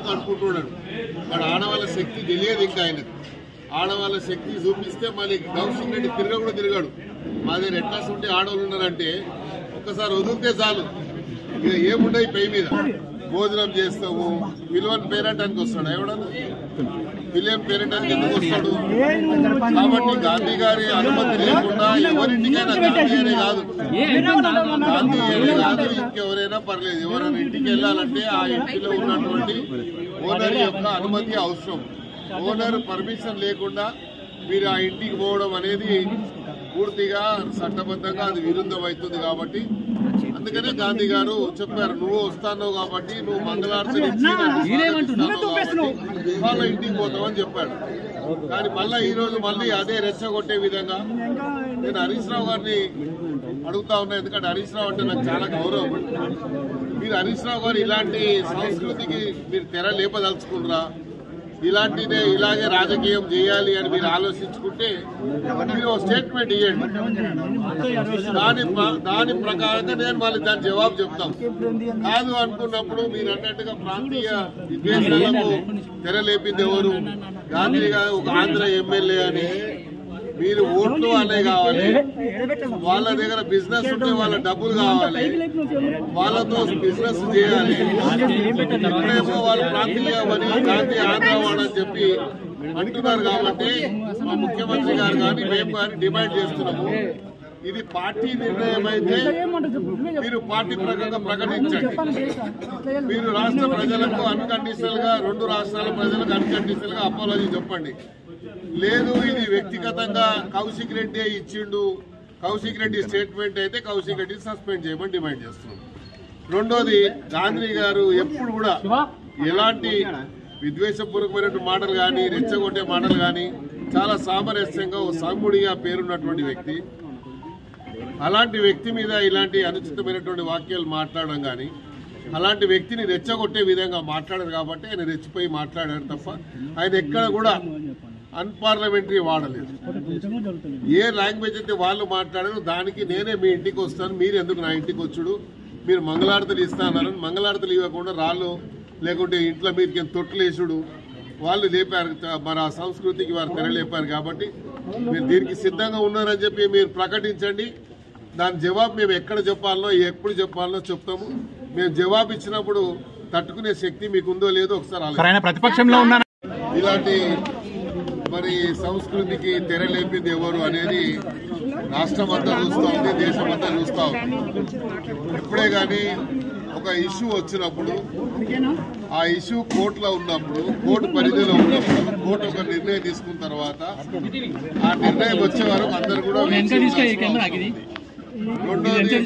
ఎందుకు అనుకుంటున్నాడు. అక్కడ ఆడవాళ్ళ శక్తి తెలియదు ఇంకా ఆయనకు. ఆడవాళ్ళ శక్తి చూపిస్తే మళ్ళీ కౌశిక్ రెడ్డి కూడా తిరిగాడు. మా దగ్గర ఎట్లా ఉంటే ఆడవాళ్ళు ఉన్నారంటే ఒక్కసారి వదిలితే చాలు, ఇక ఏముండవు పై మీద. భోజనం చేస్తాము, విలువని పేరెంటానికి వస్తాడు. ఎవడన్నా విలియం పేరెంటానికి ఎందుకు వస్తాడు? కాబట్టి గాంధీ గారి అనుమతి లేకుండా ఎవరింటికైనా, గాంధీ కాదు, గాంధీ కాదు, ఇంకెవరైనా పర్లేదు, ఎవరైనా ఇంటికి వెళ్ళాలంటే ఆ ఇంటిలో ఉన్నటువంటి ఓనర్ యొక్క అనుమతి అవసరం. ఓనర్ పర్మిషన్ లేకుండా మీరు ఆ ఇంటికి పోవడం అనేది పూర్తిగా చట్టబద్ధంగా అది విరుద్ధం అవుతుంది. కాబట్టి అందుకనే గాంధీ గారు చెప్పారు, నువ్వు వస్తాను కాబట్టి నువ్వు మంగళార్చన వాళ్ళ ఇంటికి పోతావని చెప్పాడు. కానీ మళ్ళీ ఈ రోజు మళ్ళీ అదే రెచ్చగొట్టే విధంగా నేను హరీష్ రావు గారిని అడుగుతా ఉన్నా. ఎందుకంటే హరీష్ రావు అంటే నాకు చాలా గౌరవం. మీరు హరీష్ రావు గారు ఇలాంటి సంస్కృతికి మీరు తెర లేపదలుచుకున్నారా? ఇలాగే రాజకీయం చేయాలి అని మీరు ఆలోచించుకుంటే మీరు స్టేట్మెంట్ ఇవ్వండి. దాని ప్రకారంగా నేను మళ్ళీ దాని జవాబు చెప్తాం. కాదు అనుకున్నప్పుడు మీరు అన్నట్టుగా ప్రాంతీయ విద్వేషాలకు తెరలేపింది ఎవరు? గాంధీ గారు ఒక ఆంధ్ర ఎమ్మెల్యే అని మీరు ఓట్లు వాళ్ళే కావాలి, వాళ్ళ దగ్గర బిజినెస్ ఉంటే వాళ్ళ డబ్బులు కావాలి, వాళ్ళతో బిజినెస్ చేయాలి. ఇప్పుడేమో వాళ్ళు ప్రాంతీయమని గాంధీ ఆంధ్ర వాళ్ళని చెప్పి అంటున్నారు. కాబట్టి మా ముఖ్యమంత్రి గారు కానీ మేము కానీ డిమాండ్ చేస్తున్నాము, ఇది పార్టీ నిర్ణయం అయితే మీరు పార్టీ ప్రకారంగా ప్రకటించండి. మీరు రాష్ట్ర ప్రజలకు అన్కండిషనల్ గా, రెండు రాష్ట్రాల ప్రజలకు అన్కండిషనల్ గా అపాలజీ చెప్పండి. లేదు ఇది వ్యక్తిగతంగా కౌశిక్ రెడ్డి ఇచ్చిండు, కౌశిక్ రెడ్డి స్టేట్మెంట్ అయితే కౌశిక్ రెడ్డిని సస్పెండ్ చేయమని డిమాండ్ చేస్తున్నాం. రెండోది, గాంధీ గారు ఎప్పుడు కూడా ఎలాంటి విద్వేషపూర్వకమైనటువంటి మాటలు కానీ, రెచ్చగొట్టే మాటలు కానీ, చాలా సామరస్యంగా ఓ సాముడిగా పేరున్నటువంటి వ్యక్తి. అలాంటి వ్యక్తి మీద ఇలాంటి అనుచితమైనటువంటి వాక్యాలు మాట్లాడడం కానీ, అలాంటి వ్యక్తిని రెచ్చగొట్టే విధంగా మాట్లాడారు కాబట్టి ఆయన రెచ్చిపోయి మాట్లాడారు తప్ప ఆయన ఎక్కడ కూడా అన్పార్లమెంటరీ వాడలేదు. ఏ లాంగ్వేజ్ అయితే వాళ్ళు మాట్లాడారో దానికి నేనే మీ ఇంటికి వస్తాను, మీరు ఎందుకు నా ఇంటికి వచ్చుడు, మీరు మంగళారతలు ఇస్తానని మంగళారతలు ఇవ్వకుండా రాళ్ళు లేకుంటే ఇంట్లో మీదకి తొట్లు వేసుడు వాళ్ళు లేపారు. మరి ఆ సంస్కృతికి వారు తెరలేపారు. కాబట్టి మీరు దీనికి సిద్ధంగా ఉన్నారని చెప్పి మీరు ప్రకటించండి. దాని జవాబు మేము ఎక్కడ చెప్పాలనో ఎప్పుడు చెప్పాలనో చెప్తాము. మేము జవాబు ఇచ్చినప్పుడు తట్టుకునే శక్తి మీకు ఉందో లేదో ఒకసారి ప్రతిపక్షంలో ఉన్నా. ఇలాంటి మరి సంస్కృతికి తెరలేపింది ఎవరు అనేది రాష్ట్రం అంతా చూస్తూ ఉంది, దేశం అంతా చూస్తూ ఉంది. ఎప్పుడే కానీ ఒక ఇష్యూ వచ్చినప్పుడు, ఆ ఇష్యూ కోర్టులో ఉన్నప్పుడు, కోర్టు పరిధిలో ఉన్నప్పుడు, కోర్టు ఒక నిర్ణయం తీసుకున్న తర్వాత ఆ నిర్ణయం వచ్చే వరకు అందరూ కూడా రెండోది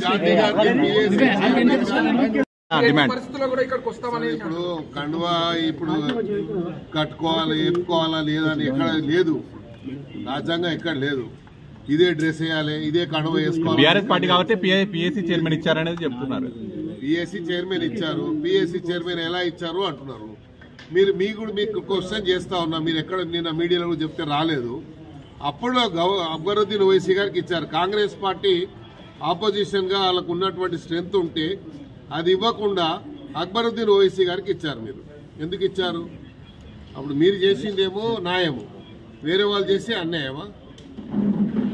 గాంధీ గారికి ఇప్పుడు కండువా ఇప్పుడు కట్టుకోవాలి, ఎప్పుకోవాలా లేదా అని ఎక్కడ లేదు, రాజ్యాంగం ఎక్కడ లేదు. ఇదే డ్రెస్ వేయాలి, ఇదే కండువా వేసుకోవాలి. బీఆర్ఎస్ పార్టీ కాబట్టి పిఎస్సీ చైర్మన్ ఇచ్చారనేది చెప్తున్నారు. పిఎస్సీ చైర్మన్ ఇచ్చారు, పిఎస్సీ చైర్మన్ ఎలా ఇచ్చారు అంటున్నారు. మీకు క్వశ్చన్ చేస్తా ఉన్నా, మీరు ఎక్కడ నిన్న మీడియాలో చెప్తే రాలేదు. అప్పుడు అక్బరుద్దీన్ ఓవైసీ గారికి ఇచ్చారు. కాంగ్రెస్ పార్టీ ఆపోజిషన్ గా వాళ్ళకు ఉన్నటువంటి స్ట్రెంత్ ఉంటే అది ఇవ్వకుండా అక్బరుద్దీన్ ఓవైసీ గారికి ఇచ్చారు. మీరు ఎందుకు ఇచ్చారు? అప్పుడు మీరు చేసిందేమో న్యాయము, వేరే వాళ్ళు చేసి అన్యాయమా?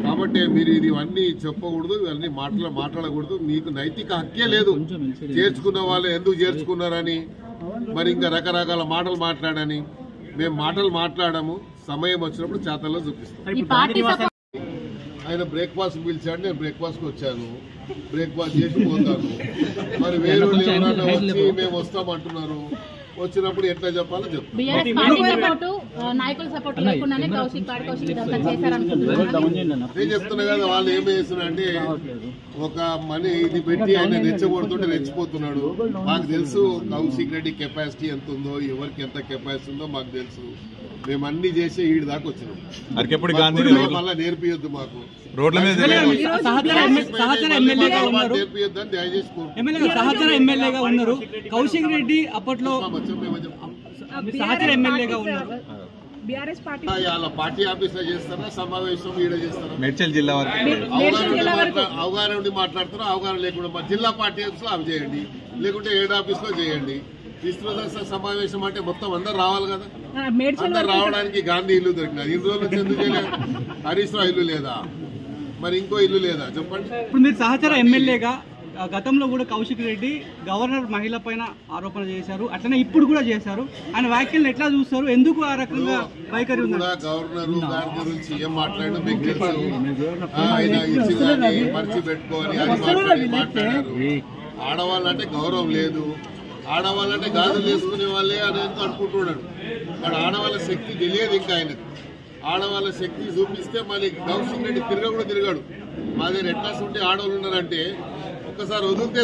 కాబట్టి మీరు ఇవన్నీ చెప్పకూడదు, ఇవన్నీ మాట్లాడకూడదు. మీకు నైతిక హక్కే లేదు. చేర్చుకున్న వాళ్ళు ఎందుకు చేర్చుకున్నారని, మరి ఇంకా రకరకాల మాటలు మాట్లాడని. మేము మాటలు మాట్లాడము, సమయం వచ్చినప్పుడు చేతల్లో చూపిస్తాం. ఆయన బ్రేక్ఫాస్ట్ పిలిచాడు, నేను బ్రేక్ఫాస్ట్కి వచ్చాను, బ్రేక్ఫాస్ట్ చేసి పోతాను. మరి వేరే ఎవరన్నా వచ్చి మేము వస్తామంటున్నారు, వచ్చినప్పుడు ఎట్లా చెప్పాలో చెప్తాను. నేను చెప్తున్నా కదా, వాళ్ళు ఏం చేస్తున్నారంటే ఒక మనీ ఇది పెట్టి ఆయన రెచ్చగొడుతుంటే రెచ్చిపోతున్నాడు. మాకు తెలుసు కౌశిక్ రెడ్డి కెపాసిటీ ఎంత ఉందో, ఎవరికి ఎంత కెపాసిటీ ఉందో మాకు తెలుసు. మేము అన్ని చేసి ఈడి దాకా వచ్చినాం. మళ్ళా నేర్పియొద్దు మాకు, రోడ్ల మీద నేర్పియొద్దని దయచేసి సహచర ఎమ్మెల్యేగా ఉన్నారు కౌశిక్ రెడ్డి. అప్పట్లో సహచర ఎమ్మెల్యేగా ఉన్నారు. పార్టీ ఆఫీస్ లో చేస్తారా, సమావేశం ఈడ చేస్తారా? మేడ్చల్ జిల్లా అవగాహన ఉండి మాట్లాడుతారా, అవగాహన లేకుండా జిల్లా పార్టీ ఆఫీస్ లో అవి చేయండి, లేకుంటే ఏడు ఆఫీస్ లో చేయండి. విస్తృత సమావేశం అంటే మొత్తం అందరు రావాలి కదా, అందరు రావడానికి గాంధీ ఇల్లు దొరికినది. ఇన్ని రోజులు నుంచి ఎందుకు చేయలేదు? హరీష్ రావు ఇల్లు లేదా, మరి ఇంకో ఇల్లు లేదా చెప్పండి. ఇప్పుడు మీరు సహచర ఎమ్మెల్యేగా గతంలో కూడా కౌశిక్ రెడ్డి గవర్నర్ మహిళ పైన ఆరోపణ చేశారు, అట్లనే ఇప్పుడు కూడా చేశారు. ఆయన వ్యాఖ్యలను ఎట్లా చూస్తారు? ఎందుకు ఆ రకంగా వైఖరి ఉంది? గవర్నర్ దాని గురించి ఏం మాట్లాడడం మీకు తెలుసు. ఆయన ఇచ్చిందని మర్చి పెట్టుకోని అది మాట్లాడారు. ఆడవాళ్ళంటే గౌరవం లేదు, ఆడవాళ్ళంటే గాజులు వేసుకునే వాళ్ళే అని అనుకుంటున్నాడు. కానీ ఆడవాళ్ళ శక్తి తెలియదు ఇంకా ఆయనకు. ఆడవాళ్ళ శక్తి చూపిస్తే మళ్ళీ కౌశిక్ రెడ్డి కూడా తిరగాడు. మా దగ్గర ఎట్లా ఉంటే ఆడవాళ్ళు ఉన్నారంటే ఒక్కసారి వదిలితే